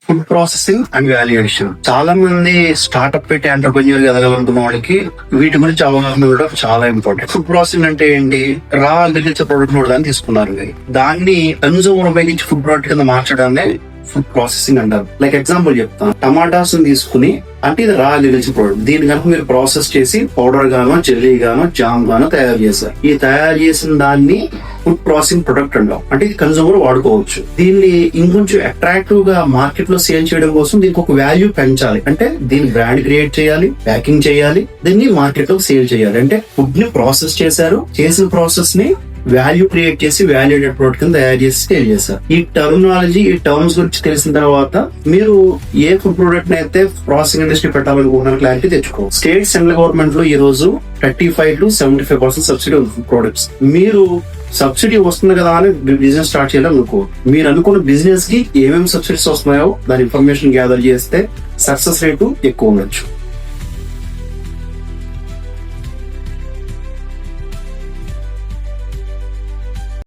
Food processing and value addition. చాలా మంది startup పెట్టి ఎంటర్ప్రెన్యూర్ ఎదగాలనుకున్న వాళ్ళకి వీటి గురించి అవగాహన కూడా చాలా ఇంపార్టెంట్. ఫుడ్ ప్రాసెసింగ్ అంటే ఏంటి? రా అగ్రికల్చర్ ప్రొడక్ట్ కూడా దాన్ని తీసుకున్నారు, దాన్ని కన్సూమర్ ఉపయోగించి ఫుడ్ ప్రోడక్ట్ కింద మార్చడాన్ని ఫుడ్ ప్రాసెసింగ్ అంటారు. లైక్ ఎగ్జాంపుల్ చెప్తాను, టమాటాస్ తీసుకుని అంటే ఇది రా అగ్రికల్చర్ ప్రోడక్ట్, దీని కనుక మీరు ప్రాసెస్ చేసి పౌడర్ గానో జెల్లీ గానో జామ్ గానో తయారు చేశారు. ఈ తయారు చేసిన దాన్ని ఫుడ్ ప్రాసెసింగ్ ప్రొడక్ట్ అంటాం. అంటే ఇది కన్సూమర్ వాడుకోవచ్చు. దీన్ని ఇంకొంచెం అట్రాక్టివ్ గా మార్కెట్ లో సేల్ చేయడం కోసం దీనికి ఒక వాల్యూ పెంచాలి. అంటే దీని బ్రాండ్ క్రియేట్ చేయాలి, ప్యాకింగ్ చేయాలి, దీన్ని మార్కెట్ లో సేల్ చేయాలి. అంటే ఫుడ్ ని ప్రాసెస్ చేశారు, చేసిన ప్రాసెస్ ని వాల్యూ క్రియేట్ చేసి వాల్యూడెడ్ ప్రోడక్ట్ కింద తయారు చేసి సేల్ చేస్తారు. ఈ టర్మినాలజీ, ఈ టర్మ్స్ గురించి తెలిసిన తర్వాత మీరు ఏ ఫుడ్ ప్రోడక్ట్ ని అయితే ప్రాసెసింగ్ ఇండస్ట్రీ పెట్టాలనుకుంటున్న క్లారిటీ తెచ్చుకో. స్టేట్ సెంట్రల్ గవర్నమెంట్ లో ఈ రోజు 35 to 75% సబ్సిడీ ఉంది ఫుడ్ ప్రొడక్ట్స్. మీరు సబ్సిడీ వస్తుంది కదా అని బిజినెస్ స్టార్ట్ చేయాలనుకో, మీరు అనుకున్న బిజినెస్ కి ఏమేమి సబ్సిడీస్ వస్తున్నాయో దాని ఇన్ఫర్మేషన్ గ్యాదర్ చేస్తే సక్సెస్ రేటు ఎక్కువ ఉండొచ్చు.